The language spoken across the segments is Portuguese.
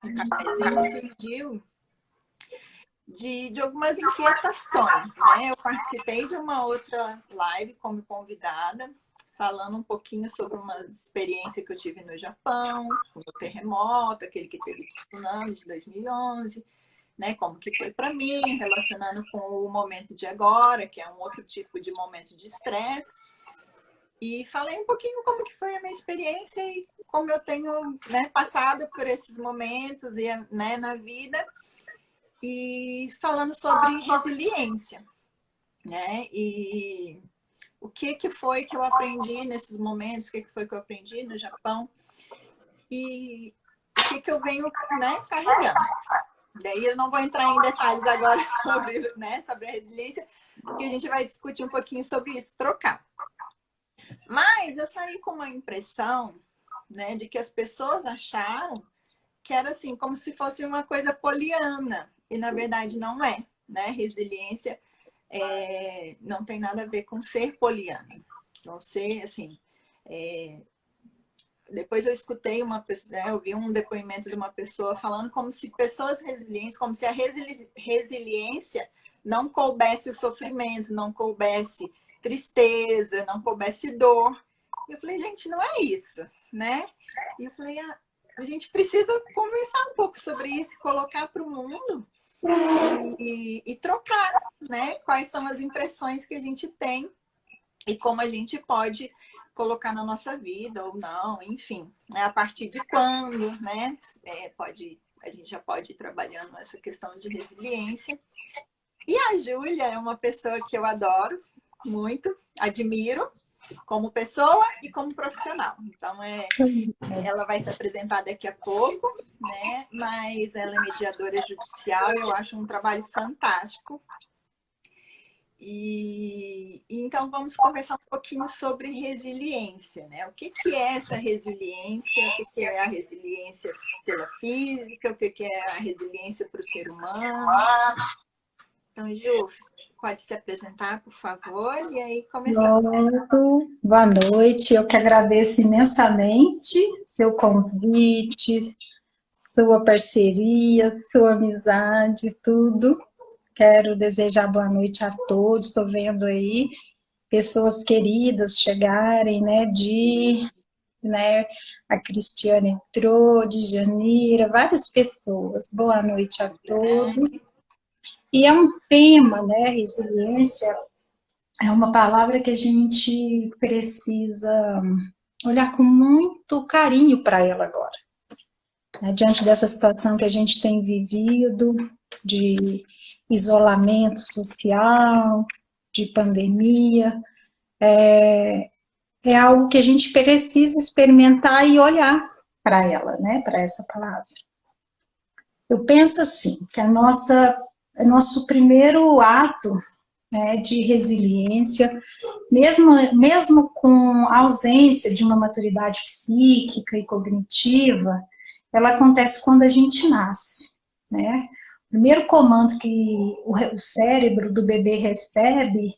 o cafezinho surgiu de algumas inquietações, né? Eu participei de uma outra live como convidada, falando um pouquinho sobre uma experiência que eu tive no Japão, com o terremoto, aquele que teve o tsunami de 2011, né? Como que foi para mim, relacionando com o momento de agora, que é um outro tipo de momento de estresse. E falei um pouquinho como que foi a minha experiência e como eu tenho, né, passado por esses momentos e, né, na vida. E falando sobre resiliência, né? E o que foi que eu aprendi nesses momentos, o que foi que eu aprendi no Japão e o que eu venho, né, carregando. Daí eu não vou entrar em detalhes agora sobre, né, sobre a resiliência, porque a gente vai discutir um pouquinho sobre isso, trocar. Mas eu saí com uma impressão, né, de que as pessoas acharam que era assim, como se fosse uma coisa poliana, e na verdade não é, né? Resiliência não tem nada a ver com ser poliana. Não ser, assim... Depois eu escutei uma pessoa, né, eu vi um depoimento de uma pessoa falando como se pessoas resilientes, como se a resiliência não coubesse o sofrimento, não coubesse tristeza, não coubesse dor. E eu falei, gente, não é isso, né? E eu falei, a gente precisa conversar um pouco sobre isso, colocar para o mundo e trocar, né? Quais são as impressões que a gente tem e como a gente pode colocar na nossa vida ou não, enfim, né? A partir de quando, né? A gente já pode ir trabalhando essa questão de resiliência. E a Júlia é uma pessoa que eu adoro muito, admiro, como pessoa e como profissional. Então, ela vai se apresentar daqui a pouco, né? Mas ela é mediadora judicial, eu acho um trabalho fantástico. E então vamos conversar um pouquinho sobre resiliência, né? O que é essa resiliência? O que é a resiliência pela física? O que é a resiliência para o ser humano? Então, Ju, pode se apresentar, por favor, e aí começar. Pronto, boa noite. Eu que agradeço imensamente seu convite, sua parceria, sua amizade, tudo. Quero desejar boa noite a todos. Estou vendo aí pessoas queridas chegarem, né? A Cristiane entrou, de Janira, várias pessoas. Boa noite a todos. E é um tema, né? Resiliência. É uma palavra que a gente precisa olhar com muito carinho para ela agora. Diante dessa situação que a gente tem vivido, de isolamento social, de pandemia, é algo que a gente precisa experimentar e olhar para ela, né, para essa palavra. Eu penso assim, que nosso primeiro ato, né, de resiliência, mesmo com a ausência de uma maturidade psíquica e cognitiva, ela acontece quando a gente nasce, né? O primeiro comando que o cérebro do bebê recebe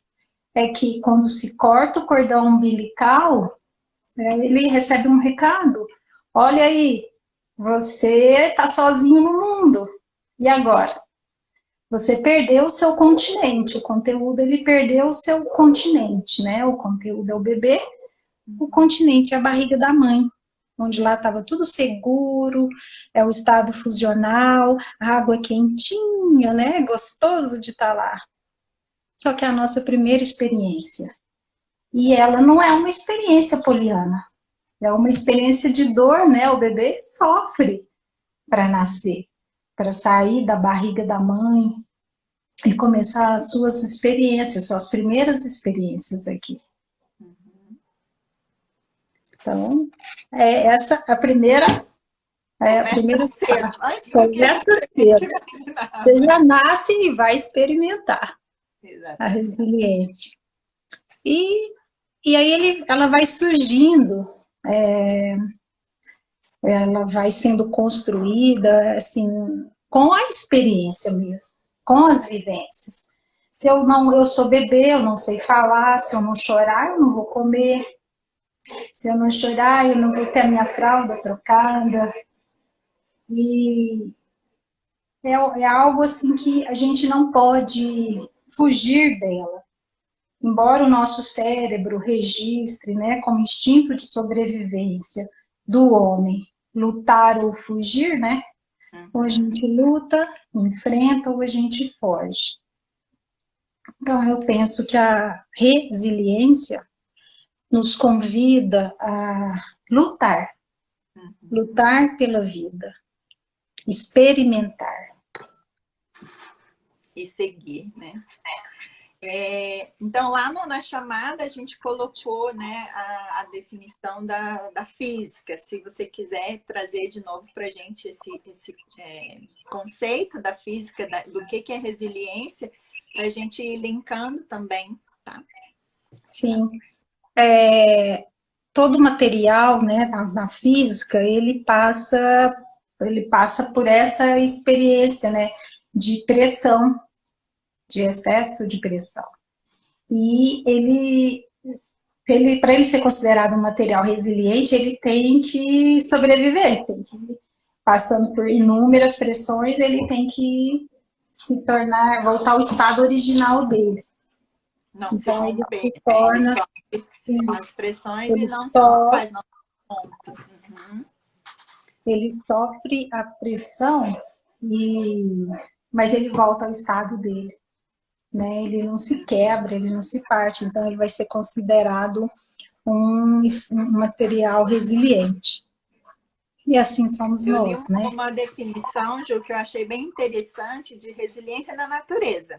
é que quando se corta o cordão umbilical, ele recebe um recado. Olha aí, você está sozinho no mundo. E agora? Você perdeu o seu continente, o conteúdo ele perdeu o seu continente, né? O conteúdo é o bebê, o continente é a barriga da mãe, onde lá estava tudo seguro, é o estado fusional, a água quentinha, né? Gostoso de estar lá. Só que é a nossa primeira experiência. E ela não é uma experiência poliana, é uma experiência de dor, né? O bebê sofre para nascer, para sair da barriga da mãe, e começar as suas experiências, suas primeiras experiências aqui. Então, essa a primeira. Cedo, antes do que Começa a gente cedo. imaginava. Você já nasce e vai experimentar a Exatamente. resiliência. E aí ela vai surgindo, ela vai sendo construída, assim, com a experiência mesmo, com as vivências. Se eu sou bebê, eu não sei falar, se eu não chorar, eu não vou comer, se eu não chorar, eu não vou ter a minha fralda trocada, E é algo assim que a gente não pode fugir dela. Embora o nosso cérebro registre, né, como instinto de sobrevivência do homem, lutar ou fugir, né? Ou a gente luta, enfrenta, ou a gente foge. Então, eu penso que a resiliência nos convida a lutar, lutar pela vida, experimentar. E seguir, né? Então, lá na chamada, a gente colocou, né, a definição da física. Se você quiser trazer de novo para a gente esse conceito da física, do que é resiliência, para a gente ir linkando também, tá? Sim. Todo material, né, na física, ele passa por essa experiência, né, de pressão, de excesso de pressão. E para ele ser considerado um material resiliente, ele tem que sobreviver, ele tem que, passando por inúmeras pressões, ele tem que voltar ao estado original dele. Não se Então, ele romper, se né? torna... Ele sofre as pressões ele e não se só faz, não rompe. Ele sofre a pressão, mas ele volta ao estado dele. Né? Ele não se quebra, ele não se parte, então ele vai ser considerado um material resiliente. E assim somos Eu li nós, né? uma definição, Ju, que eu achei bem interessante de resiliência na natureza.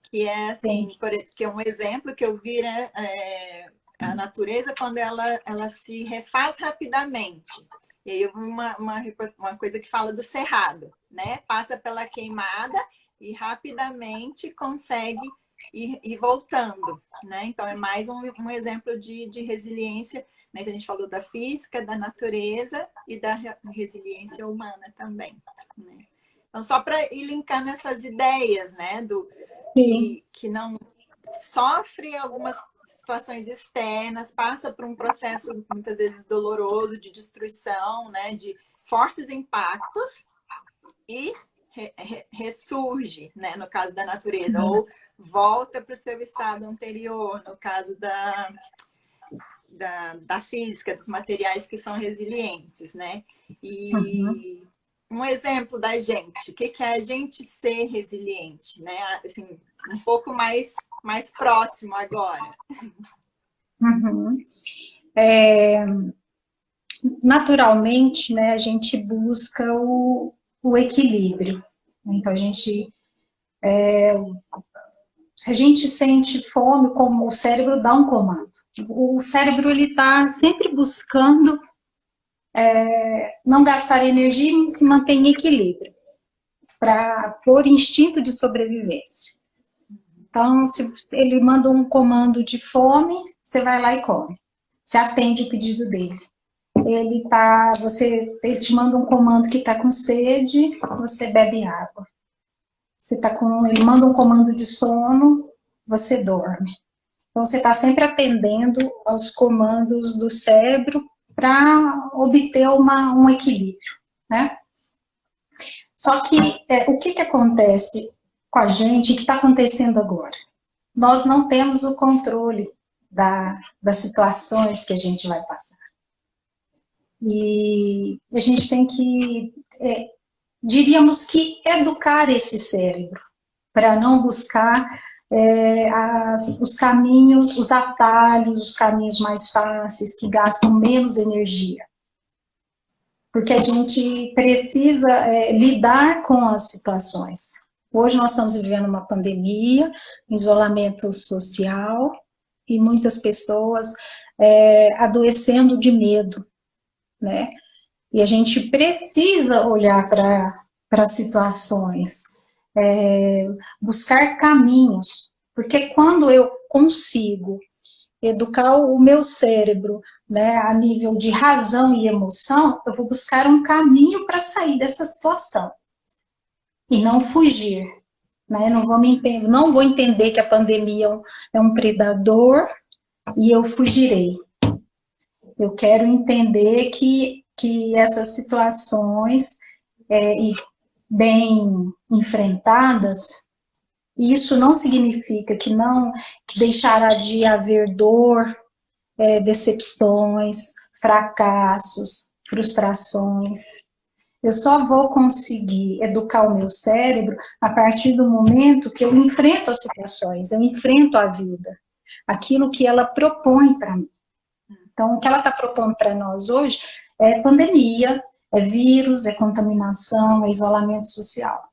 Que é assim, que é um exemplo que eu vi, né, a natureza quando ela se refaz rapidamente. E aí eu vi uma coisa que fala do cerrado, né? Passa pela queimada e rapidamente consegue ir voltando, né? Então é mais um exemplo de resiliência, né? Que a gente falou da física, da natureza e da resiliência humana também, né? Então, só para ir linkando essas ideias, né? Que não sofre algumas situações externas, passa por um processo muitas vezes doloroso de destruição, né? De fortes impactos e ressurge, né? No caso da natureza, Sim. ou volta para o seu estado anterior, no caso da física, dos materiais que são resilientes, né? E um exemplo da gente, o que é a gente ser resiliente, né? Assim, um pouco mais próximo agora. Naturalmente, né, a gente busca o equilíbrio. Então, se a gente sente fome, como o cérebro dá um comando. O cérebro, ele está sempre buscando não gastar energia e se manter em equilíbrio, por instinto de sobrevivência. Então, se ele manda um comando de fome, você vai lá e come. Você atende o pedido dele. Ele te manda um comando que está com sede, você bebe água. Ele manda um comando de sono, você dorme. Então, você está sempre atendendo aos comandos do cérebro para obter um equilíbrio, né? Só que o que acontece com a gente, o que está acontecendo agora? Nós não temos o controle das situações que a gente vai passar. E a gente tem que, diríamos que, educar esse cérebro para não buscar os caminhos, os atalhos, os caminhos mais fáceis, que gastam menos energia. Porque a gente precisa lidar com as situações. Hoje nós estamos vivendo uma pandemia, isolamento social, e muitas pessoas adoecendo de medo, né? E a gente precisa olhar para as situações, buscar caminhos, porque quando eu consigo educar o meu cérebro, né, a nível de razão e emoção, eu vou buscar um caminho para sair dessa situação e não fugir, né? Não vou entender que a pandemia é um predador e eu fugirei. Eu quero entender que essas situações e bem enfrentadas, isso não significa que deixará de haver dor, decepções, fracassos, frustrações. Eu só vou conseguir educar o meu cérebro a partir do momento que eu enfrento as situações, eu enfrento a vida, aquilo que ela propõe para mim. Então, o que ela está propondo para nós hoje é pandemia, é vírus, é contaminação, é isolamento social.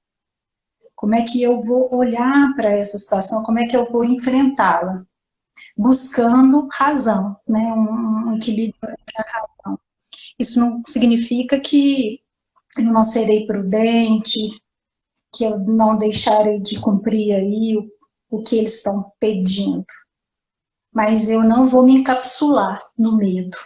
Como é que eu vou olhar para essa situação? Como é que eu vou enfrentá-la? Buscando razão, né? Um equilíbrio entre a razão. Isso não significa que eu não serei prudente, que eu não deixarei de cumprir aí o que eles estão pedindo. Mas eu não vou me encapsular no medo.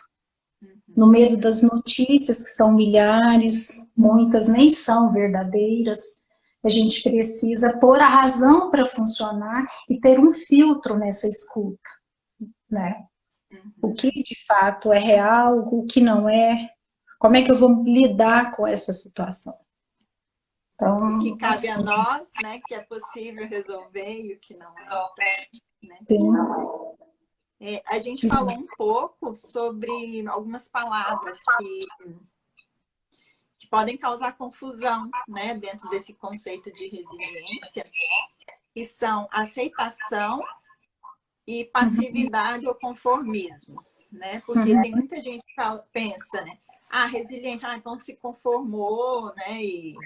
No medo das notícias, que são milhares, muitas nem são verdadeiras. A gente precisa pôr a razão para funcionar e ter um filtro nessa escuta, né? O que de fato é real, o que não é, como é que eu vou lidar com essa situação? O que Então, cabe assim, a nós, né, que é possível resolver e o que não é. Né? tem, A gente falou um pouco sobre algumas palavras que podem causar confusão, né, dentro desse conceito de resiliência, que são aceitação e passividade ou conformismo, né? Porque tem muita gente que pensa, né? Ah, resiliente, então se conformou, né? E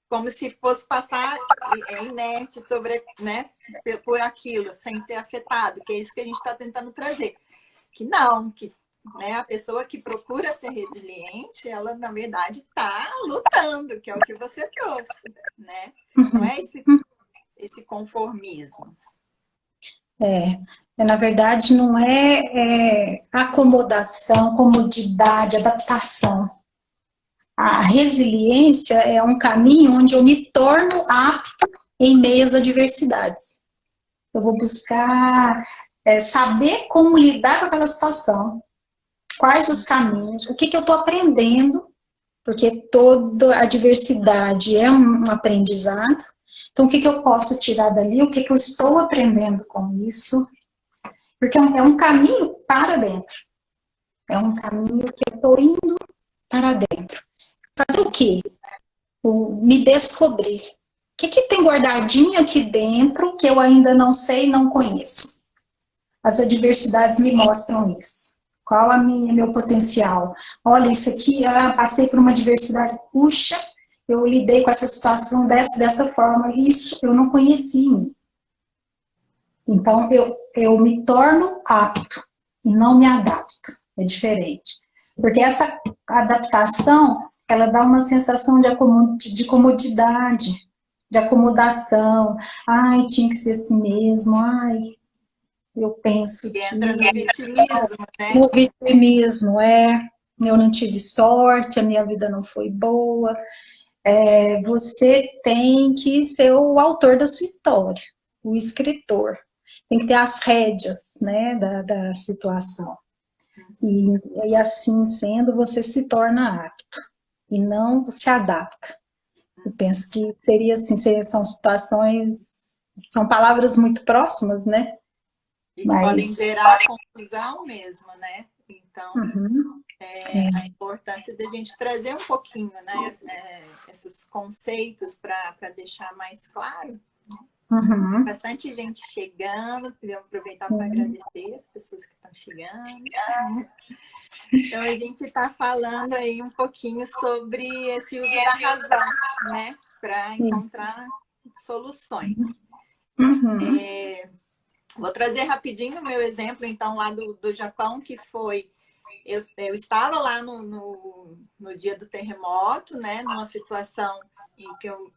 como se fosse passar inerte sobre, né, por aquilo, sem ser afetado, que é isso que a gente está tentando trazer. Que não, que, né, a pessoa que procura ser resiliente, ela, na verdade, está lutando, que é o que você trouxe, né? Não é esse conformismo. Na verdade, não é acomodação, comodidade, adaptação. A resiliência é um caminho onde eu me torno apto em meio às adversidades. Eu vou buscar saber como lidar com aquela situação, quais os caminhos, o que eu estou aprendendo, porque toda adversidade é um aprendizado. Então, o que eu posso tirar dali, o que eu estou aprendendo com isso, porque é um caminho para dentro, é um caminho que eu estou indo para dentro. Fazer o quê? Me descobrir. O que tem guardadinho aqui dentro que eu ainda não sei e não conheço? As adversidades me mostram isso. Qual meu potencial? Olha, isso aqui, passei por uma adversidade, puxa, eu lidei com essa situação dessa forma, isso eu não conhecia em mim. Então, eu me torno apto e não me adapto. É diferente. Porque essa adaptação, ela dá uma sensação de comodidade, de acomodação. Ai, tinha que ser assim mesmo. Ai, eu penso E que... entra no vitimismo, né? No vitimismo, eu não tive sorte, a minha vida não foi boa. Você tem que ser o autor da sua história, o escritor. Tem que ter as rédeas, né, da situação. E assim sendo, você se torna apto e não se adapta. Eu penso que seria assim, são situações, são palavras muito próximas, né? E que podem gerar confusão mesmo, né? Então, a importância da gente trazer um pouquinho, né, esses conceitos para deixar mais claro. Bastante gente chegando, queria aproveitar para agradecer as pessoas que estão chegando. Então, a gente está falando aí um pouquinho sobre esse uso da razão, né, para encontrar soluções. Vou trazer rapidinho o meu exemplo, então, lá do Japão, que foi... Eu estava lá no dia do terremoto, né, numa situação em que eu...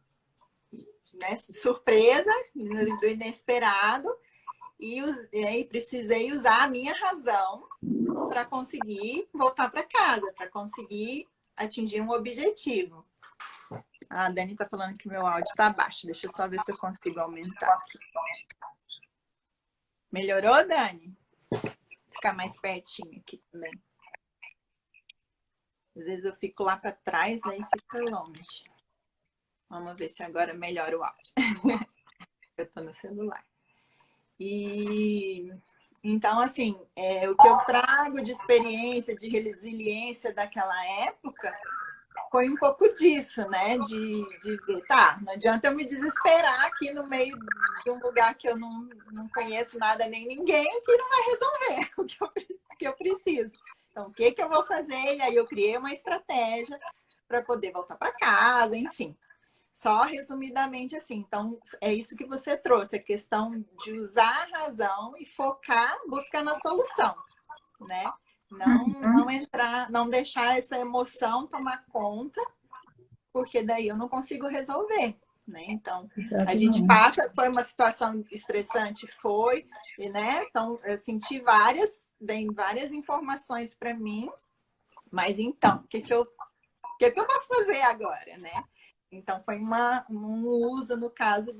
Né, surpresa, do inesperado, e precisei usar a minha razão para conseguir voltar para casa, para conseguir atingir um objetivo. A Dani está falando que meu áudio está baixo, deixa eu só ver se eu consigo aumentar. Melhorou, Dani? Ficar mais pertinho aqui também. Às vezes eu fico lá para trás, aí fica longe. Vamos ver se agora melhora o áudio. Eu estou no celular. E então, assim, o que eu trago de experiência, de resiliência daquela época, foi um pouco disso, né? De ver, tá, não adianta eu me desesperar aqui no meio de um lugar que eu não conheço nada nem ninguém, que não vai resolver o que eu preciso. Então, o que eu vou fazer? E aí eu criei uma estratégia para poder voltar para casa, enfim. Só resumidamente assim. Então, é isso que você trouxe, a questão de usar a razão e focar buscando a solução, né? Não entrar, não deixar essa emoção tomar conta, porque daí eu não consigo resolver, né? Então, a gente passa, foi uma situação estressante, foi, né? Então, eu senti vem várias informações para mim, mas então, o que eu vou fazer agora, né? Então, foi um uso, no caso,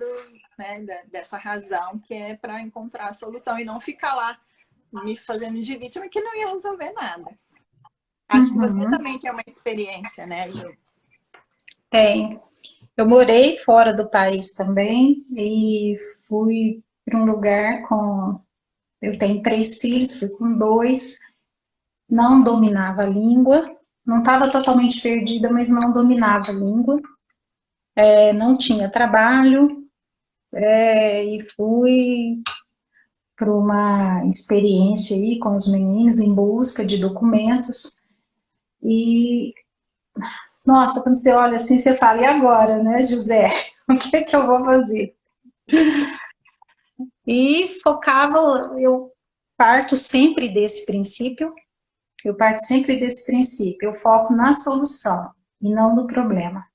né, dessa razão, que é para encontrar a solução e não ficar lá me fazendo de vítima, que não ia resolver nada. Acho que você também tem uma experiência, né, Ju? Tenho. Eu morei fora do país também e fui para um lugar com... Eu tenho 3 filhos, fui com 2, não dominava a língua, não estava totalmente perdida, mas não dominava a língua, não tinha trabalho, e fui para uma experiência aí com os meninos em busca de documentos. E, nossa, quando você olha assim, você fala, e agora, né, José? O que é que eu vou fazer? E focava, eu parto sempre desse princípio, eu foco na solução e não no problema.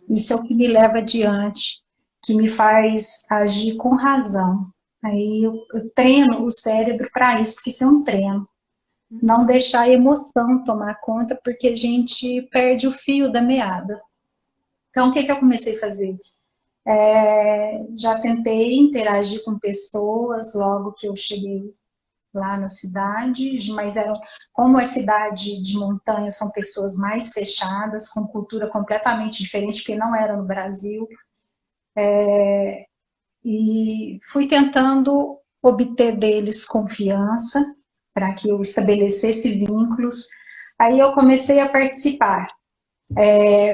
Isso é o que me leva adiante, que me faz agir com razão. Aí eu treino o cérebro para isso, porque isso é um treino. Não deixar a emoção tomar conta, porque a gente perde o fio da meada. Então, o que eu comecei a fazer? Já tentei interagir com pessoas logo que eu cheguei lá na cidade, mas como é cidade de montanha, são pessoas mais fechadas, com cultura completamente diferente, porque não era no Brasil. E fui tentando obter deles confiança, para que eu estabelecesse vínculos. Aí eu comecei a participar.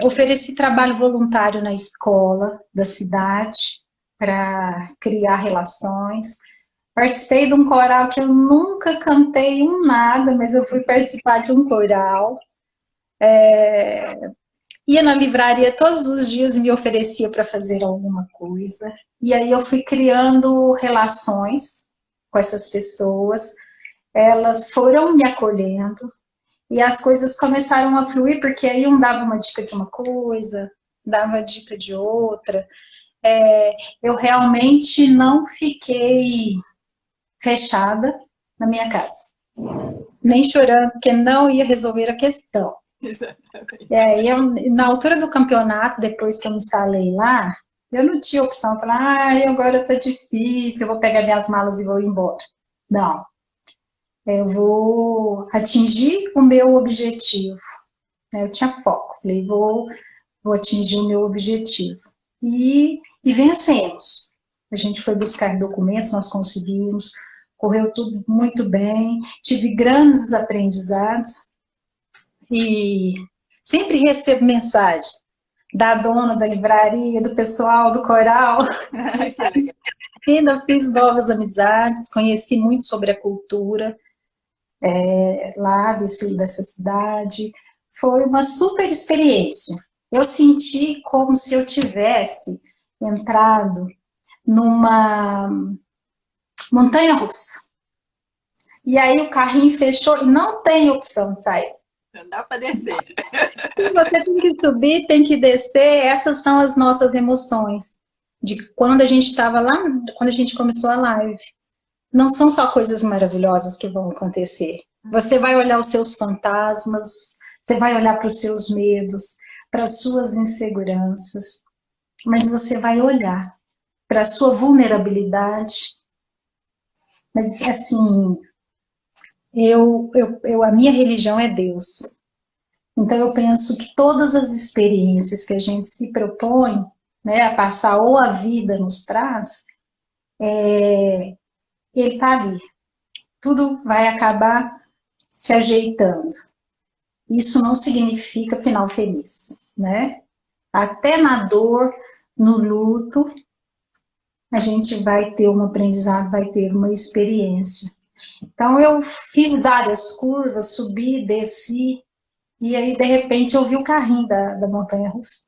Ofereci trabalho voluntário na escola da cidade, para criar relações. Participei de um coral que eu nunca cantei nada, mas eu fui participar de um coral. Ia na livraria todos os dias e me oferecia para fazer alguma coisa. E aí eu fui criando relações com essas pessoas. Elas foram me acolhendo e as coisas começaram a fluir, porque aí um dava uma dica de uma coisa, dava dica de outra. Eu realmente não fiquei fechada na minha casa, nem chorando, porque não ia resolver a questão. Exatamente. Na altura do campeonato, depois que eu me instalei lá, eu não tinha opção, falar, agora tá difícil, eu vou pegar minhas malas e vou embora. Não, eu vou atingir o meu objetivo. Eu tinha foco, falei, vou atingir o meu objetivo. E vencemos. A gente foi buscar documentos, nós conseguimos, correu tudo muito bem, tive grandes aprendizados e sempre recebo mensagem da dona da livraria, do pessoal do coral. Ainda fiz novas amizades, conheci muito sobre a cultura lá dessa cidade. Foi uma super experiência. Eu senti como se eu tivesse entrado numa montanha-russa. E aí o carrinho fechou e não tem opção de sair. Não dá para descer. Você tem que subir, tem que descer. Essas são as nossas emoções. De quando a gente estava lá, quando a gente começou a live. Não são só coisas maravilhosas que vão acontecer. Você vai olhar os seus fantasmas, você vai olhar para os seus medos, para as suas inseguranças, mas você vai olhar para a sua vulnerabilidade. Mas, assim, a minha religião é Deus. Então, eu penso que todas as experiências que a gente se propõe, né, a passar ou a vida nos traz, ele está ali. Tudo vai acabar se ajeitando. Isso não significa final feliz, né? Até na dor, no luto, a gente vai ter um aprendizado, vai ter uma experiência. Então, eu fiz várias curvas, subi, desci, e aí, de repente, eu vi o carrinho da montanha-russa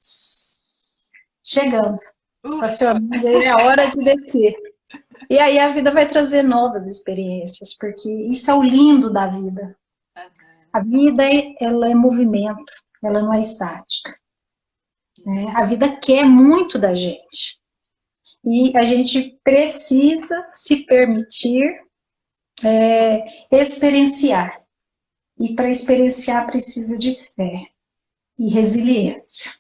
chegando, Ufa! estacionando, e é a hora de descer. E aí a vida vai trazer novas experiências, porque isso é o lindo da vida. A vida, ela é movimento, ela não é estática, né? A vida quer muito da gente. E a gente precisa se permitir experienciar. E para experienciar precisa de fé e resiliência,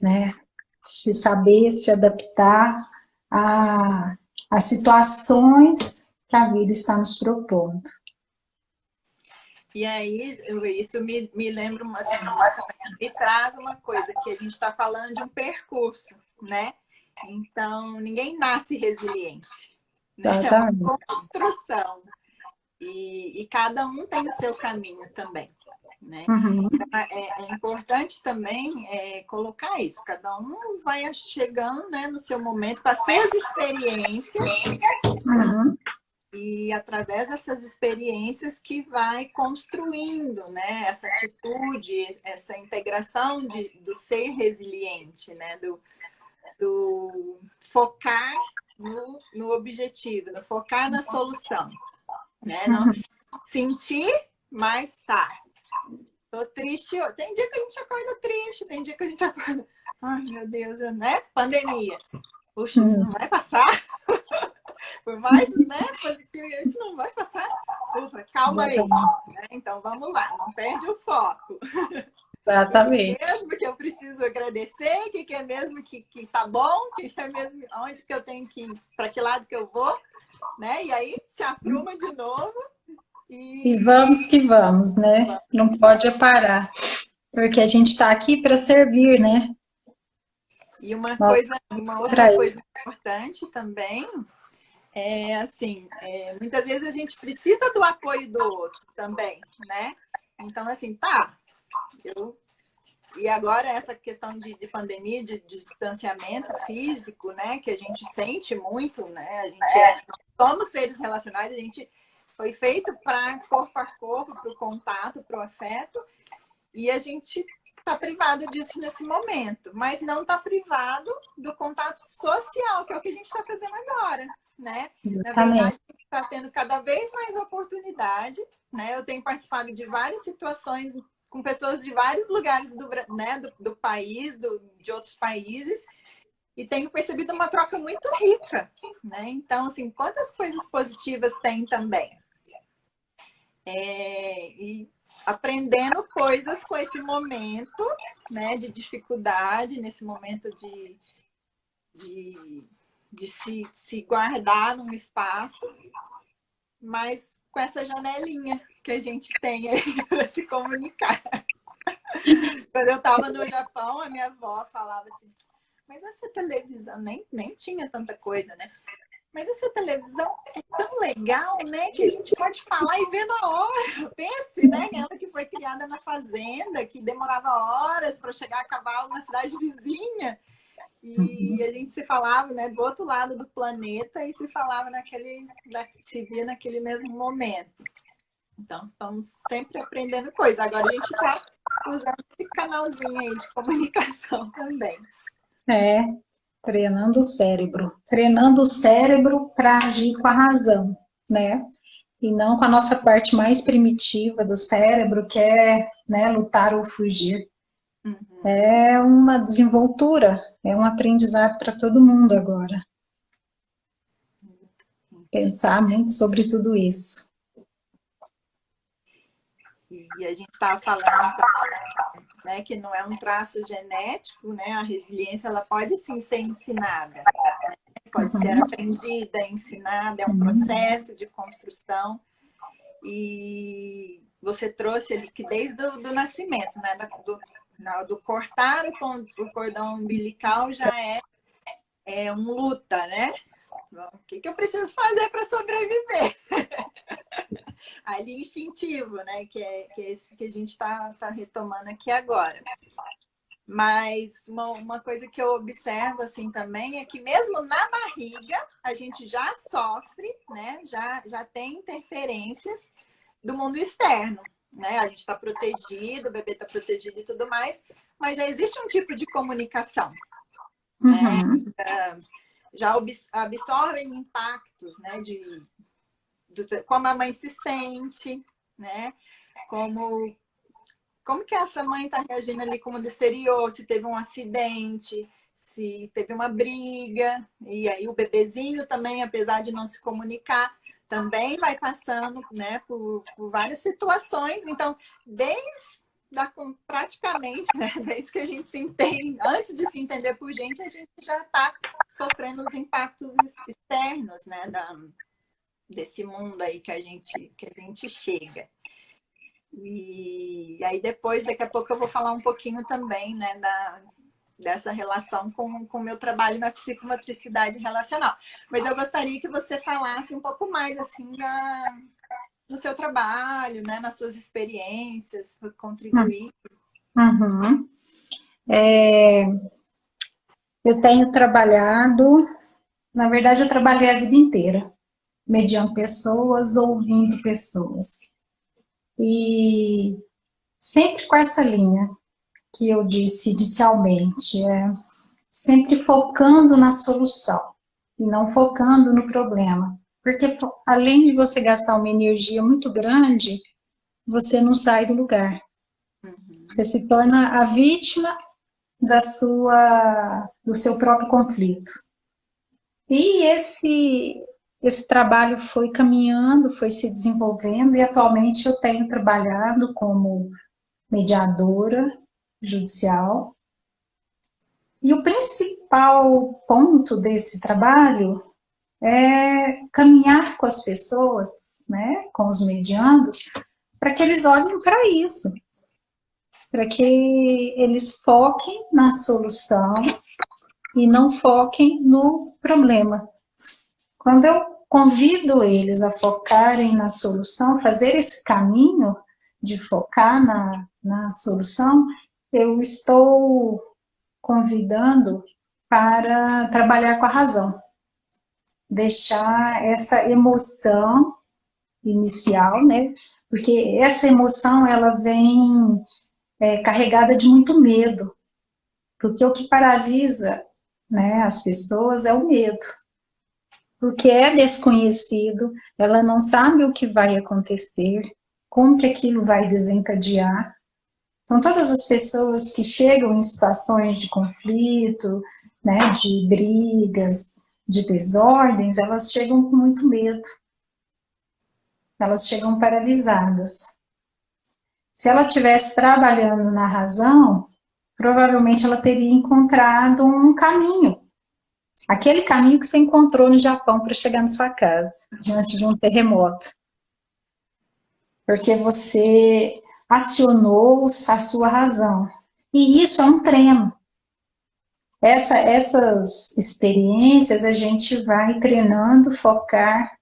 né? Se saber se adaptar a situações que a vida está nos propondo. E aí, isso me lembra, assim, me traz uma coisa, que a gente está falando de um percurso, né? Então, ninguém nasce resiliente, né? É uma Exatamente. construção. E cada um tem o seu caminho também, né? Uhum, Então, é importante também colocar isso. Cada um vai chegando, né, no seu momento, com as suas experiências, uhum, e através dessas experiências que vai construindo, né, essa atitude, essa integração do ser resiliente, né, do focar no objetivo, do focar na solução, né, não uhum. sentir, mas tá. Tô triste. Tem dia que a gente acorda triste, tem dia que a gente acorda. Ai, meu Deus, né? Pandemia. Puxa, isso não vai passar. Por mais, né, positivo, isso não vai passar. Ufa, calma aí. Exatamente. Né? Então vamos lá, não perde o foco. O que é Exatamente. mesmo que eu preciso agradecer? O que é mesmo que tá bom? O que é mesmo onde que eu tenho que ir? Para que lado que eu vou? Né? E aí se apruma de novo E e vamos que vamos, né? Não pode parar, porque a gente está aqui para servir, né? Nós uma outra para coisa ele. importante também é assim, muitas vezes a gente precisa do apoio do outro também, né? Então, assim, tá, e agora essa questão de pandemia, de distanciamento físico, né, que a gente sente muito, né? A gente somos seres relacionais, a gente foi feito para corpo a corpo, para o contato, para o afeto, e a gente está privado disso nesse momento, mas não está privado do contato social, que é o que a gente está fazendo agora, né? Na Exatamente. verdade, a gente está tendo cada vez mais oportunidade, né? Eu tenho participado de várias situações com pessoas de vários lugares do país, de outros países, e tenho percebido uma troca muito rica, né? Então, assim, quantas coisas positivas tem também? E aprendendo coisas com esse momento, né, de dificuldade, nesse momento de se guardar num espaço, mas com essa janelinha que a gente tem aí para se comunicar. Quando eu estava no Japão, a minha avó falava assim, mas essa televisão nem tinha tanta coisa, né? Mas essa televisão é tão legal, né? Que a gente pode falar e ver na hora. Pense, né? Ela que foi criada na fazenda, que demorava horas para chegar a cavalo na cidade vizinha. E a gente se falava, né, do outro lado do planeta e se falava se via naquele mesmo momento. Então, estamos sempre aprendendo coisa. Agora a gente está usando esse canalzinho aí de comunicação também. É, treinando o cérebro para agir com a razão, né? E não com a nossa parte mais primitiva do cérebro, que é, né, lutar ou fugir. Uhum. É uma desenvoltura, é um aprendizado para todo mundo agora. Pensar muito sobre tudo isso. E a gente estava falando, então, né, que não é um traço genético, né? A resiliência ela pode sim ser ensinada, né? Pode ser aprendida, ensinada, é um processo de construção. E você trouxe ali que desde do nascimento, né? Do cortar o cordão umbilical já é um luta, né? O que eu preciso fazer para sobreviver? Ali instintivo, né? Que é esse que a gente está retomando aqui agora. Mas uma coisa que eu observo assim também é que mesmo na barriga a gente já sofre, né? Já tem interferências do mundo externo, né? A gente está protegido, o bebê está protegido e tudo mais, mas já existe um tipo de comunicação, né? Já absorvem impactos, né? Como a mãe se sente, né? Como que essa mãe está reagindo ali como do exterior, se teve um acidente, se teve uma briga, e aí o bebezinho também, apesar de não se comunicar, também vai passando, né, por várias situações. Então, praticamente, né, desde que a gente se entende, antes de se entender por gente, a gente já está sofrendo os impactos externos, né, desse mundo aí que a gente chega. E aí depois, daqui a pouco, eu vou falar um pouquinho também, né, dessa relação com o meu trabalho na psicomotricidade relacional. Mas eu gostaria que você falasse um pouco mais, assim, no seu trabalho, né, nas suas experiências, para contribuir. Eu tenho trabalhado, na verdade, eu trabalhei a vida inteira, mediando pessoas, ouvindo pessoas. E sempre com essa linha que eu disse inicialmente, sempre focando na solução e não focando no problema. Porque além de você gastar uma energia muito grande, você não sai do lugar. Você se torna a vítima do seu próprio conflito. E esse trabalho foi caminhando, foi se desenvolvendo, e atualmente eu tenho trabalhado como mediadora judicial. E o principal ponto desse trabalho é caminhar com as pessoas, né, com os mediandos, para que eles olhem para isso, para que eles foquem na solução e não foquem no problema. Quando eu convido eles a focarem na solução, fazer esse caminho de focar na solução, eu estou convidando para trabalhar com a razão. Deixar essa emoção inicial, né? Porque essa emoção, ela vem carregada de muito medo. Porque o que paralisa, né, as pessoas é o medo. Porque é desconhecido, ela não sabe o que vai acontecer, como que aquilo vai desencadear. Então, todas as pessoas que chegam em situações de conflito, né, de brigas, de desordens, elas chegam com muito medo. Elas chegam paralisadas. Se ela estivesse trabalhando na razão, provavelmente ela teria encontrado um caminho. Aquele caminho que você encontrou no Japão para chegar na sua casa, diante de um terremoto. Porque você acionou a sua razão. E isso é um treino. Essas experiências a gente vai treinando, focar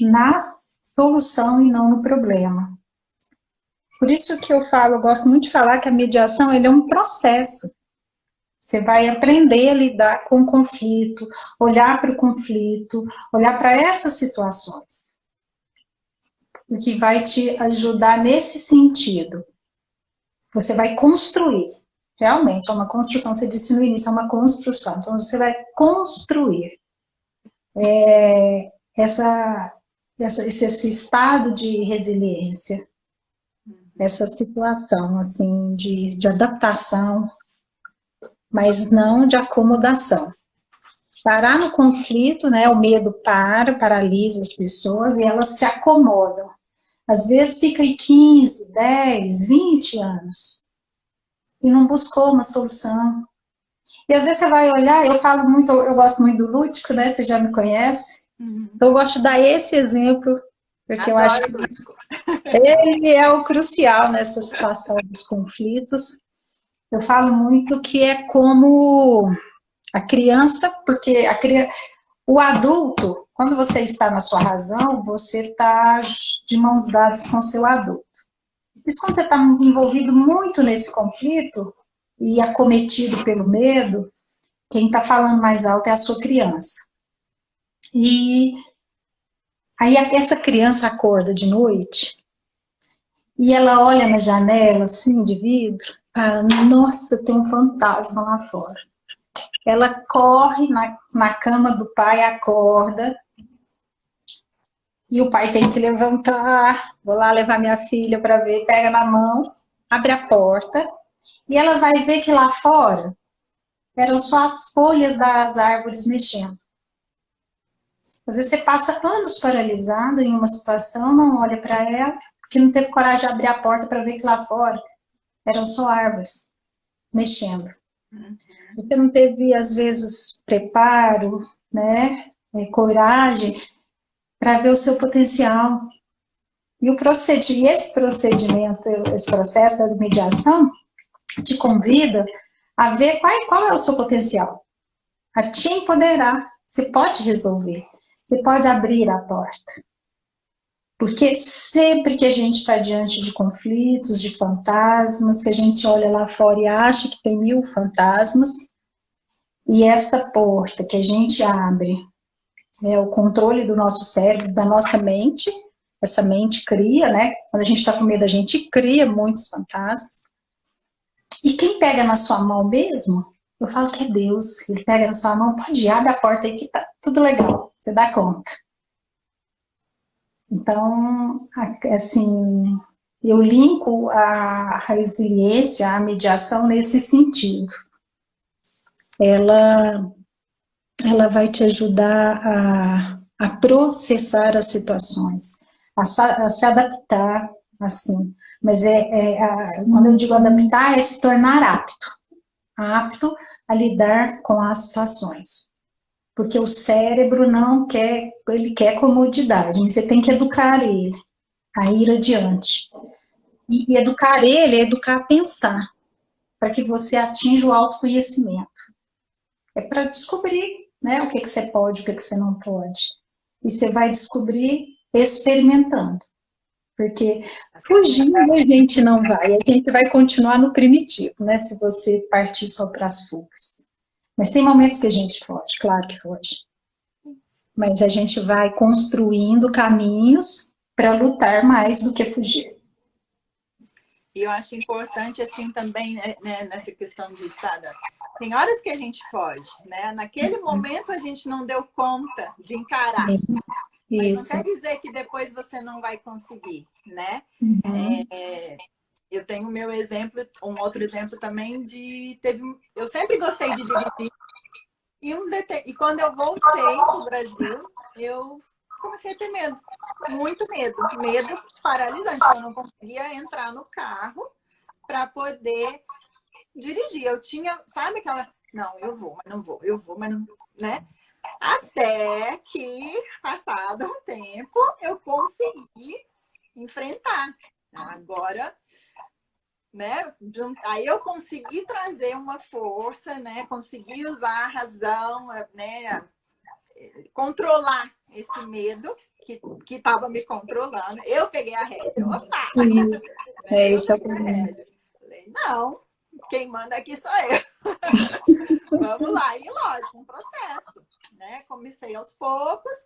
na solução e não no problema. Por isso que eu gosto muito de falar que a mediação ele é um processo. Você vai aprender a lidar com o conflito, olhar para o conflito, olhar para essas situações. O que vai te ajudar nesse sentido. Você vai construir. Realmente, é uma construção. Você disse no início, é uma construção. Então, você vai construir esse estado de resiliência, essa situação, assim, de adaptação, mas não de acomodação. Parar no conflito, né, o medo paralisa as pessoas e elas se acomodam. Às vezes fica aí 15, 10, 20 anos e não buscou uma solução. E às vezes você vai olhar, eu gosto muito do Lúdico, né, você já me conhece, então eu gosto de dar esse exemplo, porque eu acho que Ele é o crucial nessa situação dos conflitos. Eu falo muito que é como a criança, porque o adulto, quando você está na sua razão, você está de mãos dadas com o seu adulto. Mas quando você está envolvido muito nesse conflito e acometido pelo medo, quem está falando mais alto é a sua criança. E aí essa criança acorda de noite e ela olha na janela, assim, de vidro, e fala, nossa, tem um fantasma lá fora. Ela corre na cama do pai, acorda, e o pai tem que levantar, vou lá levar minha filha para ver, pega na mão, abre a porta, e ela vai ver que lá fora eram só as folhas das árvores mexendo. Às vezes você passa anos paralisado em uma situação, não olha para ela, porque não teve coragem de abrir a porta para ver que lá fora eram só árvores mexendo. Você não teve, às vezes, preparo, né, coragem para ver o seu potencial. E esse procedimento, esse processo da mediação, te convida a ver qual é o seu potencial, a te empoderar. Você pode resolver, você pode abrir a porta. Porque sempre que a gente está diante de conflitos, de fantasmas, que a gente olha lá fora e acha que tem 1000 fantasmas, e essa porta que a gente abre é o controle do nosso cérebro, da nossa mente, essa mente cria, né? Quando a gente está com medo, a gente cria muitos fantasmas. E quem pega na sua mão mesmo, eu falo que é Deus. Ele pega na sua mão, pode ir, abre a porta aí que tá tudo legal, você dá conta. Então, assim, eu linko a resiliência, a mediação nesse sentido. Ela vai te ajudar a processar as situações, a se adaptar, assim. Mas quando eu digo adaptar, é se tornar apto a lidar com as situações. Porque o cérebro não quer, ele quer comodidade, você tem que educar ele a ir adiante. E educar ele é educar a pensar, para que você atinja o autoconhecimento. É para descobrir, né, o que você pode, o que você não pode. E você vai descobrir experimentando. Porque fugindo a gente não vai, a gente vai continuar no primitivo, né, se você partir só para as fugas. Mas tem momentos que a gente foge, claro que foge. Mas a gente vai construindo caminhos para lutar mais do que fugir. E eu acho importante, assim, também, né, nessa questão de, sabe, tem horas que a gente foge, né? Naquele momento a gente não deu conta de encarar. Sim, mas não quer dizer que depois você não vai conseguir, né? Uhum. Eu tenho o meu exemplo, um outro exemplo também eu sempre gostei de dirigir. E quando eu voltei para o Brasil, eu comecei a ter medo. Muito medo. Medo paralisante. Eu não conseguia entrar no carro para poder dirigir. Eu tinha, sabe aquela... Não, eu vou, mas não vou. Eu vou, mas não... Né? Até que, passado um tempo, eu consegui enfrentar. Agora... Né? Aí eu consegui trazer uma força, né? Consegui usar a razão, né? Controlar esse medo que estava me controlando. Eu peguei a rédea. Opa! É isso. Falei, não, quem manda aqui sou eu. Vamos lá. E lógico, um processo. Né? Comecei aos poucos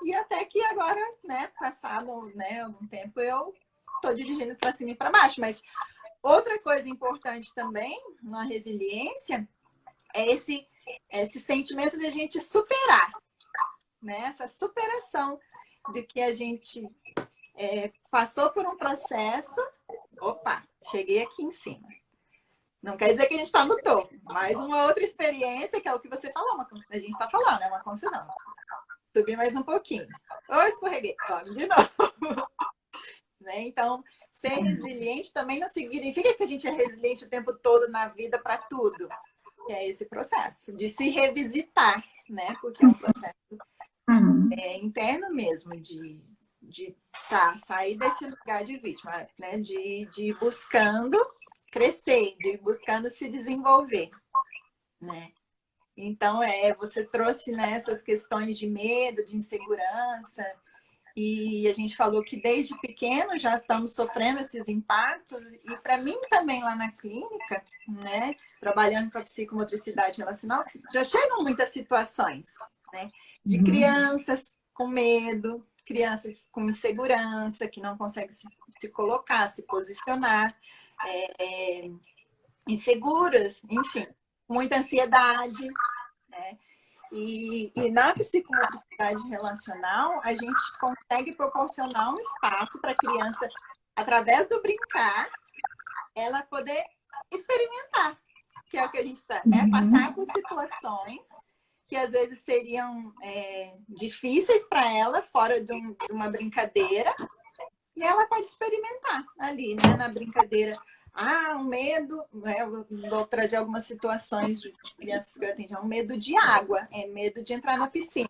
e até que agora, né? Passado, né, algum tempo, eu estou dirigindo para cima e para baixo. Mas outra coisa importante também na resiliência é esse sentimento de a gente superar, né? Essa superação de que a gente passou por um processo, opa, cheguei aqui em cima. Não quer dizer que a gente está no topo, mas uma outra experiência, que é o que você falou, a gente está falando, é uma consonante. Subi mais um pouquinho. Ou escorreguei, vamos de novo. Né? Então, ser resiliente também não significa que a gente é resiliente o tempo todo na vida para tudo. É esse processo de se revisitar, né? Porque é um processo interno mesmo, de sair desse lugar de vítima, né? De ir buscando crescer, de ir buscando se desenvolver, né? Então, você trouxe, né, essas questões de medo, de insegurança, e a gente falou que desde pequeno já estamos sofrendo esses impactos, e para mim também lá na clínica, né, trabalhando com a psicomotricidade relacional, já chegam muitas situações, né, de crianças com medo, crianças com insegurança, que não conseguem se colocar, se posicionar, inseguras, enfim, muita ansiedade, né? E na psicomotricidade relacional, a gente consegue proporcionar um espaço para a criança, através do brincar, ela poder experimentar, que é o que a gente está, né? Passar por situações que às vezes seriam difíceis para ela, fora de uma brincadeira, e ela pode experimentar ali, né? Na brincadeira. Um medo, né? Eu vou trazer algumas situações de crianças que eu atendi. Um medo de água, medo de entrar na piscina.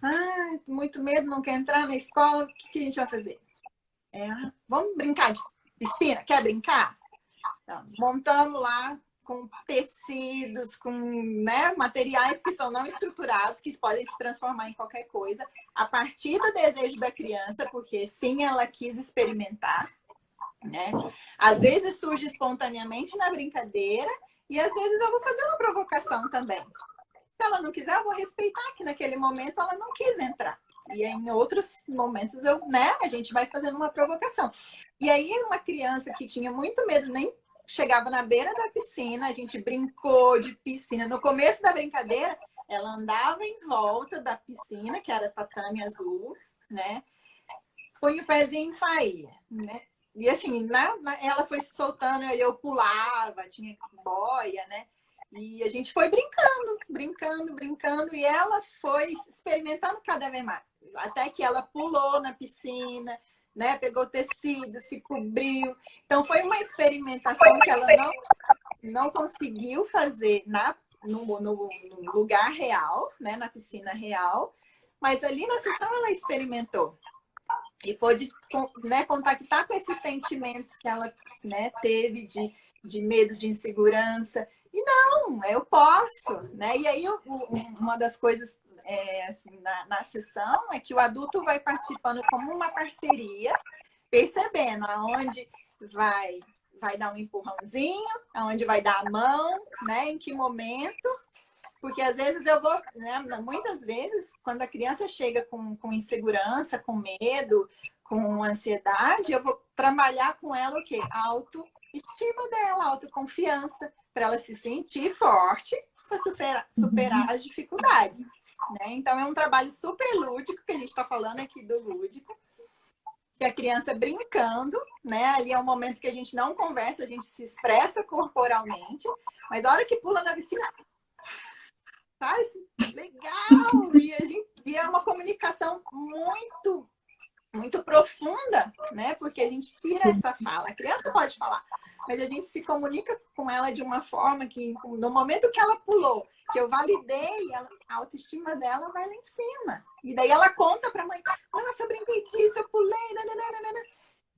Né? Muito medo, não quer entrar na escola, o que a gente vai fazer? Vamos brincar de piscina? Quer brincar? Então, montamos lá com tecidos, com, né, materiais que são não estruturados, que podem se transformar em qualquer coisa, a partir do desejo da criança, porque sim, ela quis experimentar. Né? Às vezes surge espontaneamente na brincadeira e às vezes eu vou fazer uma provocação também. Se ela não quiser, eu vou respeitar que naquele momento ela não quis entrar. E em outros momentos a gente vai fazendo uma provocação. E aí uma criança que tinha muito medo nem chegava na beira da piscina, a gente brincou de piscina. No começo da brincadeira, ela andava em volta da piscina, que era tatame azul, né? Punha o pezinho e saía, né? E assim, ela foi se soltando, eu pulava, tinha boia, né? E a gente foi brincando, e ela foi experimentando cada vez mais. Até que ela pulou na piscina, né? Pegou tecido, se cobriu. Então, foi uma experimentação que ela não conseguiu fazer no lugar real, né? Na piscina real. Mas ali na sessão ela experimentou. E pôde, né, contactar com esses sentimentos que ela, né, teve de medo, de insegurança. E não, eu posso. Né? E aí, uma das coisas assim, na sessão é que o adulto vai participando como uma parceria, percebendo aonde vai dar um empurrãozinho, aonde vai dar a mão, né, em que momento. Porque às vezes eu vou, né, muitas vezes, quando a criança chega com insegurança, com medo, com ansiedade, eu vou trabalhar com ela o quê? A autoestima dela, a autoconfiança, para ela se sentir forte para superar as dificuldades. Né? Então é um trabalho super lúdico, que a gente está falando aqui do lúdico, que a criança brincando, né? Ali é um momento que a gente não conversa, a gente se expressa corporalmente, mas a hora que pula na piscina, sabe? Legal! E é uma comunicação muito profunda, né? Porque a gente tira essa fala. A criança pode falar, mas a gente se comunica com ela de uma forma que, no momento que ela pulou, que eu validei, a autoestima dela vai lá em cima. E daí ela conta para a mãe: nossa, eu brinquei disso, eu pulei, nananana.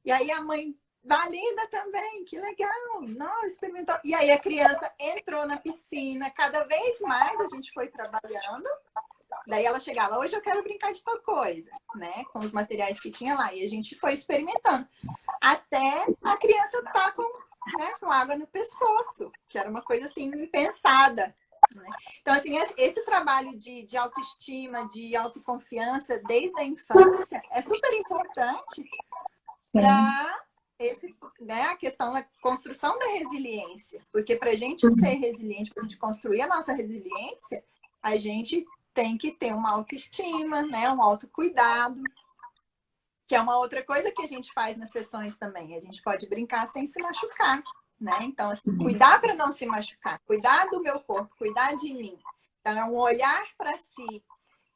E aí a mãe valida também, que legal, não, experimentou. E aí a criança entrou na piscina, cada vez mais a gente foi trabalhando. Daí ela chegava: hoje eu quero brincar de tal coisa, né? Com os materiais que tinha lá. E a gente foi experimentando. Até a criança tá com água no pescoço, que era uma coisa assim, impensada. Né? Então, assim, esse trabalho de autoestima, de autoconfiança desde a infância é super importante para a questão da construção da resiliência. Porque para a gente ser resiliente, para a gente construir a nossa resiliência, a gente tem que ter uma autoestima, né? Um autocuidado, que é uma outra coisa que a gente faz nas sessões também. A gente pode brincar sem se machucar, né? Então, assim, cuidar para não se machucar, cuidar do meu corpo, cuidar de mim. Então, é um olhar para si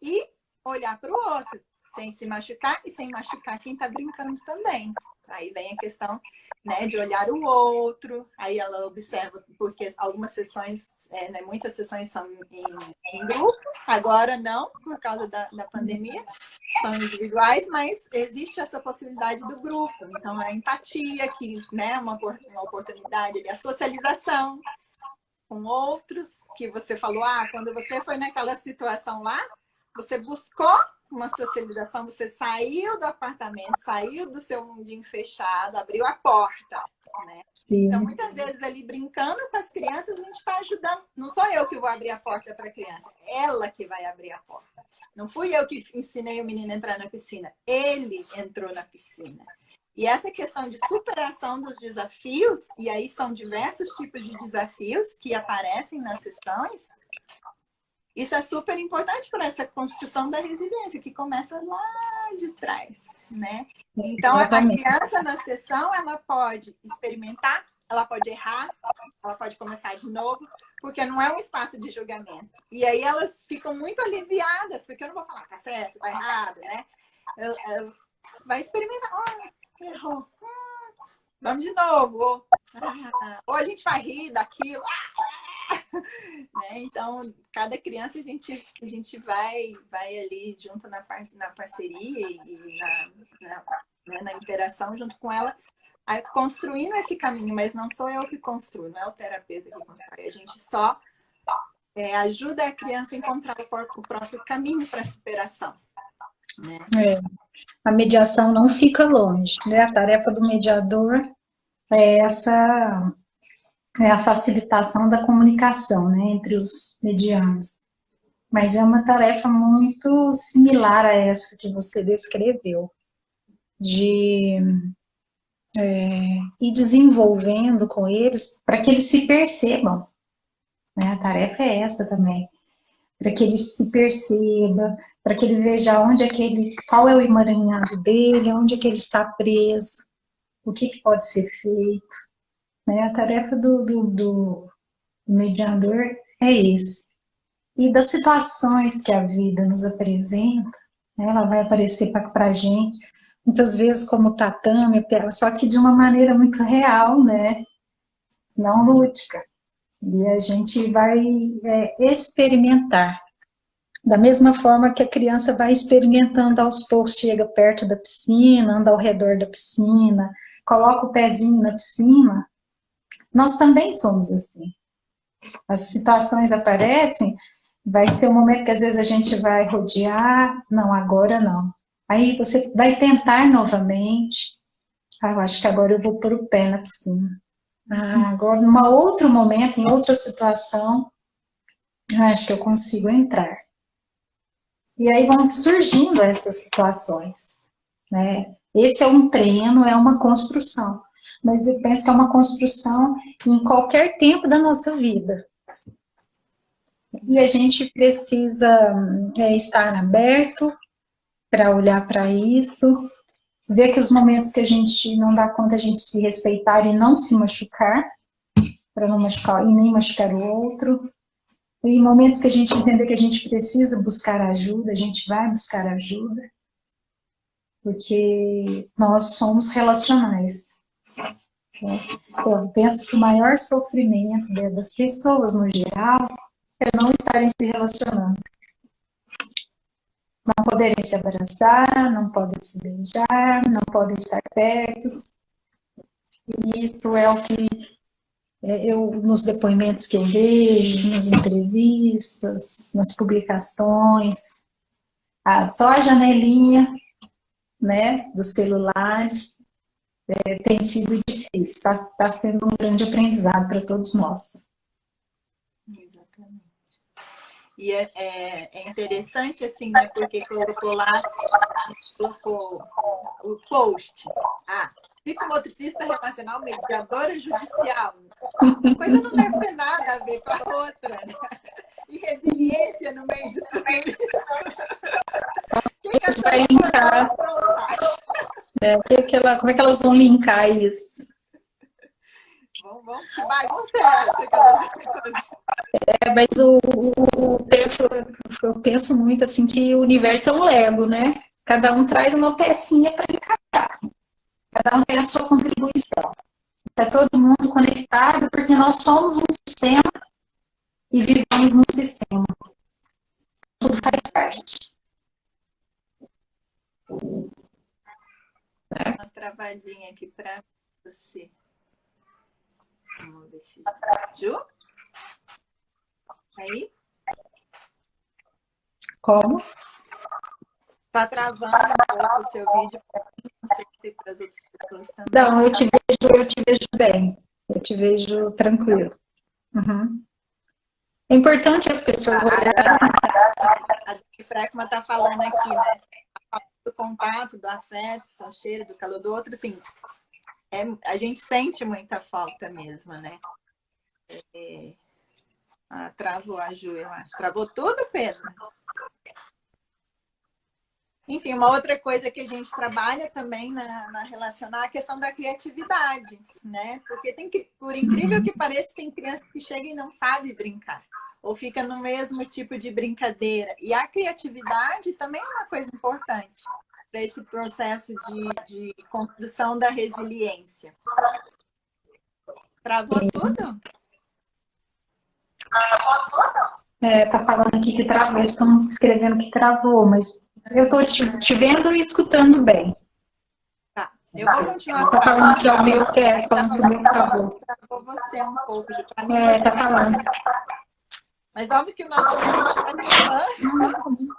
e olhar para o outro, sem se machucar e sem machucar quem está brincando também. Aí vem a questão, né, de olhar o outro, aí ela observa, porque algumas sessões, né, muitas sessões são em grupo, agora não, por causa da pandemia, são individuais, mas existe essa possibilidade do grupo. Então, a empatia, que, né, uma oportunidade, a socialização com outros, que você falou, quando você foi naquela situação lá, você buscou uma socialização, você saiu do apartamento, saiu do seu mundinho fechado, abriu a porta, né? Sim. Então, muitas vezes ali brincando com as crianças, a gente está ajudando. Não sou eu que vou abrir a porta para a criança, ela que vai abrir a porta. Não fui eu que ensinei o menino a entrar na piscina, ele entrou na piscina. E essa questão de superação dos desafios, e aí são diversos tipos de desafios que aparecem nas sessões, isso é super importante para essa construção da resiliência, que começa lá de trás, né? Então, a criança na sessão, ela pode experimentar, ela pode errar, ela pode começar de novo, porque não é um espaço de julgamento. E aí elas ficam muito aliviadas, porque eu não vou falar, tá certo, tá errado, né? Vai experimentar, errou, vamos de novo, ou a gente vai rir daquilo, né? Então, cada criança a gente vai ali junto na parceria e na interação junto com ela, construindo esse caminho, mas não sou eu que construo, não é o terapeuta que constrói, a gente só ajuda a criança a encontrar o próprio caminho para a superação, né? A mediação não fica longe, né? A tarefa do mediador é a facilitação da comunicação, né, entre os medianos. Mas é uma tarefa muito similar a essa que você descreveu, de ir desenvolvendo com eles para que eles se percebam, né? A tarefa é essa também, para que ele se perceba, para que ele veja qual é o emaranhado dele, onde é que ele está preso, o que pode ser feito, né? A tarefa do mediador é esse. E das situações que a vida nos apresenta, né, ela vai aparecer para a gente, muitas vezes como tatame, só que de uma maneira muito real, né? Não lúdica. E a gente vai experimentar. Da mesma forma que a criança vai experimentando aos poucos, chega perto da piscina, anda ao redor da piscina, coloca o pezinho na piscina, nós também somos assim. As situações aparecem, vai ser um momento que às vezes a gente vai rodear, não, agora não. Aí você vai tentar novamente, eu acho que agora eu vou pôr o pé na piscina. Agora, num outro momento, em outra situação, acho que eu consigo entrar. E aí vão surgindo essas situações, né? Esse é um treino, é uma construção. Mas eu penso que é uma construção em qualquer tempo da nossa vida. E a gente precisa estar aberto para olhar para isso, ver que os momentos que a gente não dá conta, a gente se respeitar e não se machucar, para não machucar e nem machucar o outro. E momentos que a gente entender que a gente precisa buscar ajuda, a gente vai buscar ajuda, porque nós somos relacionais. Eu penso que o maior sofrimento das pessoas, no geral, é não estarem se relacionando. Não poderem se abraçar, não podem se beijar, não podem estar perto. E isso é o que nos depoimentos que eu vejo, nas entrevistas, nas publicações, só a janelinha, né, dos celulares tem sido difícil, está sendo um grande aprendizado para todos nós. Exatamente. E é interessante, assim, né, porque colocou o post. Psicomotricista relacional, mediadora judicial. Uma coisa não deve ter nada a ver com a outra, né? E resiliência no meio de tudo isso. Que vai linkar? Como é que elas vão linkar isso? Que bagunça é essa? Mas eu penso muito assim que o universo é um Lego, né? Cada um traz uma pecinha para encaixar. cada um tem a sua contribuição. Está todo mundo conectado, porque nós somos um sistema e vivemos num sistema. Tudo faz parte. Uma travadinha aqui para você. Vamos ver se... Ju? Aí? Como? Tá travando um pouco o seu vídeo, não sei se para as outras pessoas também. Não, eu te vejo bem. Eu te vejo tranquilo. Uhum. É importante as pessoas olharem. A Brecma está falando aqui, né? Do contato, do afeto, do cheiro, do calor do outro, assim, a gente sente muita falta mesmo, né? Travou a Ju, eu acho. Travou tudo, Pedro? Enfim, uma outra coisa que a gente trabalha também na relacionar é a questão da criatividade, né? Porque por incrível que pareça, tem crianças que chegam e não sabem brincar. Ou fica no mesmo tipo de brincadeira. E a criatividade também é uma coisa importante para esse processo de construção da resiliência. Travou tudo? Tá falando aqui que travou, eles estão escrevendo que travou, mas eu estou te vendo e escutando bem. Tá, eu vou continuar tá falando que é o meu, tá falando que o meu travou. Travou você um pouco, Ju. Pra mim, tá falando. Mas vamos que o nosso tempo está travando.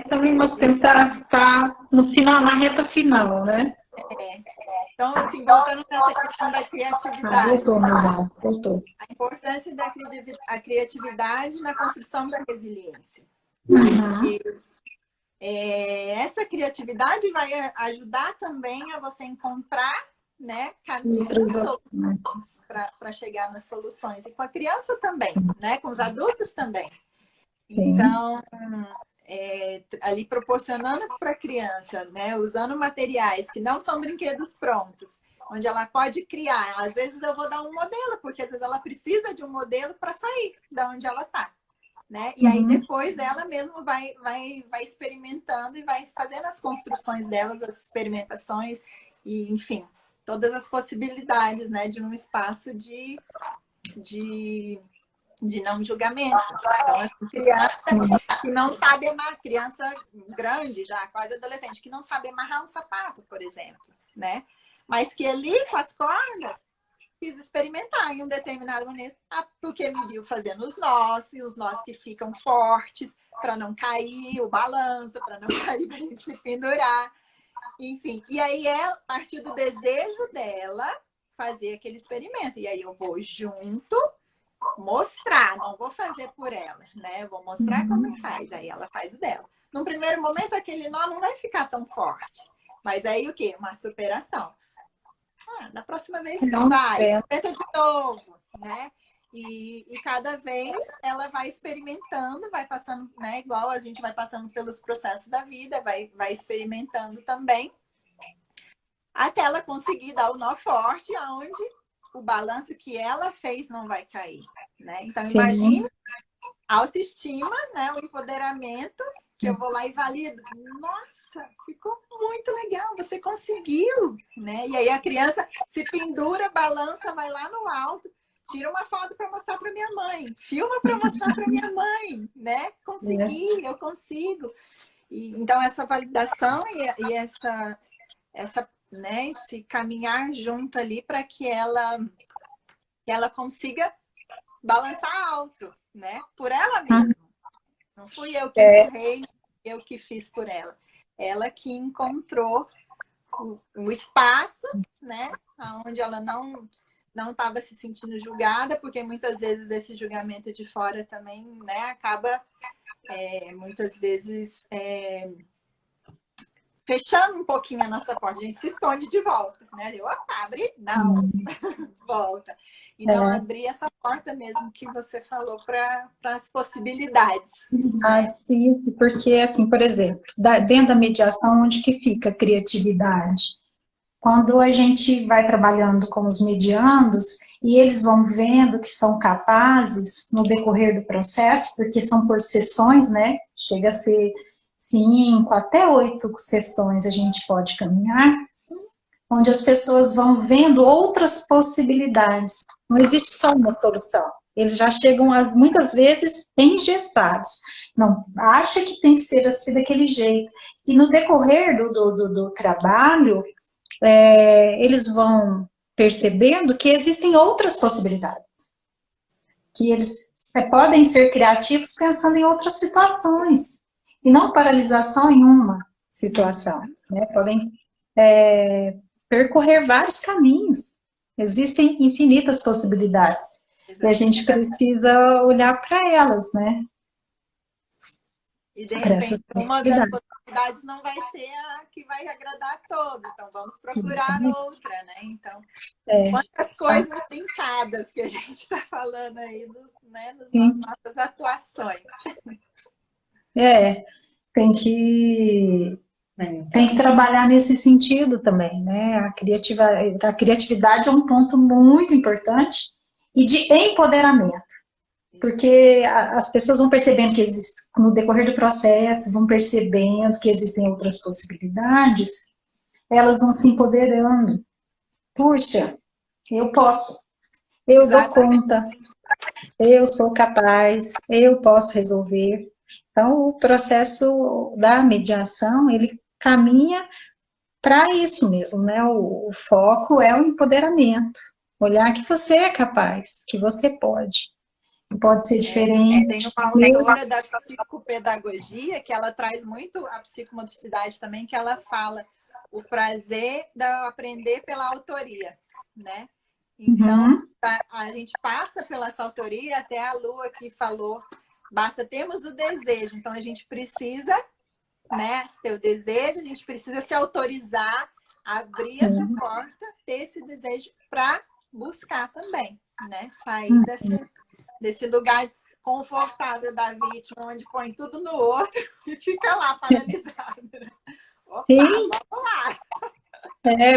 Também nosso tempo tá no final, na reta final, né? Então, assim, voltando nessa questão da criatividade. Voltou. A importância da criatividade na construção da resiliência. Uhum. Essa criatividade vai ajudar também a você encontrar, né, caminhos, soluções para chegar nas soluções. E com a criança também, né, com os adultos também. Então, ali proporcionando para a criança, né, usando materiais que não são brinquedos prontos, onde ela pode criar. Às vezes eu vou dar um modelo, porque às vezes ela precisa de um modelo para sair da onde ela está, né? E aí depois ela mesma vai experimentando e vai fazendo as construções delas, as experimentações e, enfim, todas as possibilidades, né, de um espaço de não julgamento. Então, assim, criança que não sabe amarrar, criança grande já, quase adolescente, que não sabe amarrar um sapato, por exemplo, né? Mas que ali, com as cordas, quis experimentar em um determinado momento, porque me viu fazendo os nós, e os nós que ficam fortes para não cair, o balança, para não cair, para a gente se pendurar. Enfim, e aí a partir do desejo dela, fazer aquele experimento. E aí eu vou junto mostrar, não vou fazer por ela, né? Eu vou mostrar como faz, aí ela faz o dela. Num primeiro momento, aquele nó não vai ficar tão forte. Mas aí o quê? Uma superação. Na próxima vez vai, tenta de novo, né? E cada vez ela vai experimentando, vai passando, né? Igual a gente vai passando pelos processos da vida, vai experimentando também, até ela conseguir dar o nó forte, aonde o balanço que ela fez não vai cair, né? Então, imagine a autoestima, né? O empoderamento, que eu vou lá e valido. Nossa, ficou muito legal, você conseguiu, né? E aí a criança se pendura, balança, vai lá no alto, tira uma foto para mostrar para minha mãe, filma para mostrar para minha mãe, né? Consegui, eu consigo. E, então, essa validação e essa né, esse caminhar junto ali para que ela consiga balançar alto, né? Por ela mesma. Não fui eu que empurrei, eu que fiz por ela. Ela que encontrou o espaço, né? Onde ela não estava se sentindo julgada, porque muitas vezes esse julgamento de fora também, né? Acaba muitas vezes fechando um pouquinho a nossa porta. A gente se esconde de volta, né? Eu abre, não, volta. Então, abrir essa porta mesmo que você falou para as possibilidades. Sim, porque, assim, por exemplo, dentro da mediação, onde que fica a criatividade? Quando a gente vai trabalhando com os mediandos e eles vão vendo que são capazes no decorrer do processo, porque são por sessões, né? Chega a ser 5 até 8 sessões a gente pode caminhar. onde as pessoas vão vendo outras possibilidades. Não existe só uma solução. Eles já chegam, muitas vezes, engessados. Não, acha que tem que ser assim, daquele jeito. E no decorrer do trabalho, eles vão percebendo que existem outras possibilidades. Que eles podem ser criativos pensando em outras situações. E não paralisar só em uma situação. Né? Podem percorrer vários caminhos. Existem infinitas possibilidades. Exatamente. E a gente precisa olhar para elas, né? E, de repente, uma das possibilidades não vai ser a que vai agradar a todos. Então, vamos procurar outra, né? Então, quantas coisas brincadas que a gente está falando aí nas nossas atuações. Tem que trabalhar nesse sentido também, né? A criatividade é um ponto muito importante e de empoderamento. Porque as pessoas vão percebendo que no decorrer do processo, vão percebendo que existem outras possibilidades, elas vão se empoderando. Puxa, eu posso, eu Exatamente. Dou conta, eu sou capaz, eu posso resolver. Então, o processo da mediação, ele caminha para isso mesmo, né? O foco é o empoderamento. Olhar que você é capaz, que você pode. Pode ser diferente. Tem uma autora da psicopedagogia que ela traz muito a psicomotricidade também, que ela fala o prazer de aprender pela autoria, né? Então, a gente passa pela essa autoria, até a Lu aqui falou, temos o desejo, então a gente precisa, né, ter o desejo, a gente precisa se autorizar, abrir essa porta, ter esse desejo para buscar também, né? Sair desse lugar confortável da vítima, onde põe tudo no outro e fica lá paralisado. Opa, vamos lá!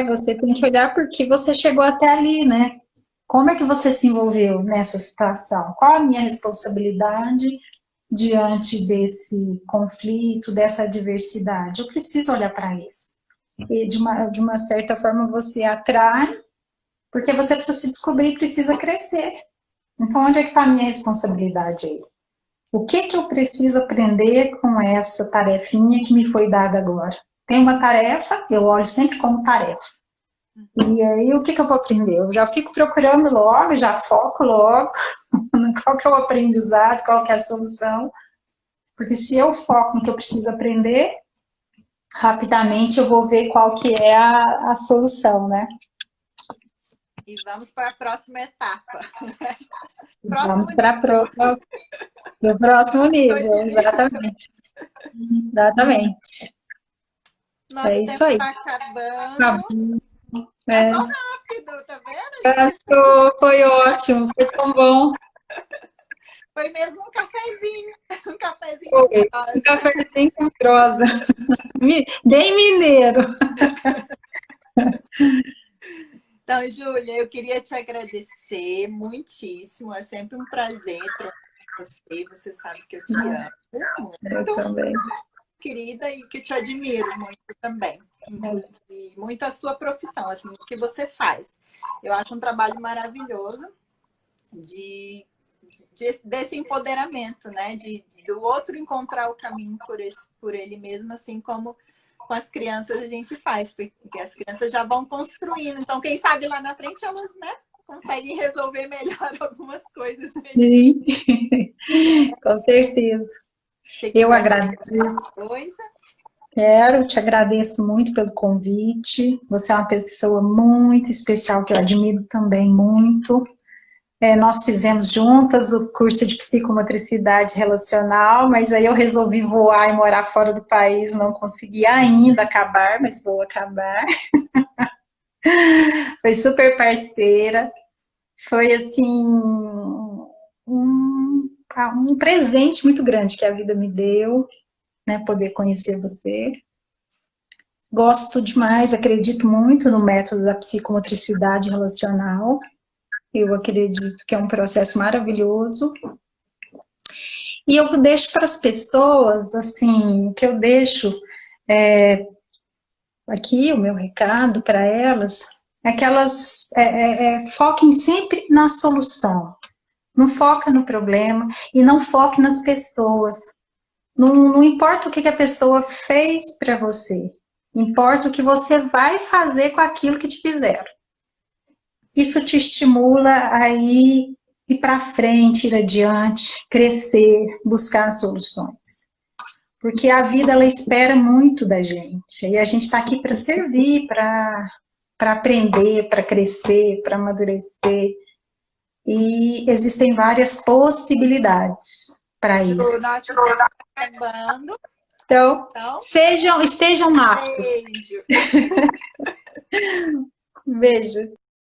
Você tem que olhar porque você chegou até ali, né? Como é que você se envolveu nessa situação? Qual a minha responsabilidade diante desse conflito, dessa adversidade? Eu preciso olhar para isso. E de uma certa forma você atrai, porque você precisa se descobrir, precisa crescer. Então, onde é que está a minha responsabilidade aí? O que eu preciso aprender com essa tarefinha que me foi dada agora? Tem uma tarefa, eu olho sempre como tarefa. E aí, o que eu vou aprender? Eu já fico procurando logo, já foco logo, qual que é o aprendizado, qual que é a solução. Porque se eu foco no que eu preciso aprender, rapidamente eu vou ver qual que é a solução, né? E vamos para a próxima etapa. Vamos para o próximo nível, exatamente. Exatamente. Nosso tempo isso aí. Está acabando. Passou rápido, tá vendo? Foi ótimo, foi tão bom. Foi mesmo um cafezinho. Um cafezinho. Foi, um cafezinho com prosa. Bem mineiro. Então, Júlia, eu queria te agradecer muitíssimo. É sempre um prazer trocar com você. Você sabe que eu te amo muito. Eu também. Querida, e que te admiro muito também. Inclusive, muito a sua profissão, assim, o que você faz. Eu acho um trabalho maravilhoso desse empoderamento, né? Do outro encontrar o caminho por ele mesmo, assim como com as crianças a gente faz, porque as crianças já vão construindo. Então, quem sabe lá na frente elas, né, conseguem resolver melhor algumas coisas. Sim, com certeza. Eu agradeço. Te agradeço muito pelo convite. Você é uma pessoa muito especial, que eu admiro também muito. Nós fizemos juntas o curso de psicomotricidade relacional, mas aí eu resolvi voar e morar fora do país, não consegui ainda acabar, mas vou acabar. Foi super parceira, foi assim, um presente muito grande que a vida me deu, né, poder conhecer você. Gosto demais, acredito muito no método da psicomotricidade relacional. Eu acredito que é um processo maravilhoso. E eu deixo para as pessoas, assim, o que eu deixo aqui, o meu recado para elas, é que elas foquem sempre na solução. Não foca no problema e não foque nas pessoas. Não importa o que a pessoa fez para você, importa o que você vai fazer com aquilo que te fizeram. Isso te estimula a ir para frente, ir adiante, crescer, buscar soluções. Porque a vida, ela espera muito da gente. E a gente está aqui para servir, para aprender, para crescer, para amadurecer. E existem várias possibilidades para Ju, isso. nosso tempo está acabando. Então, estejam aptos. Beijo. Beijo.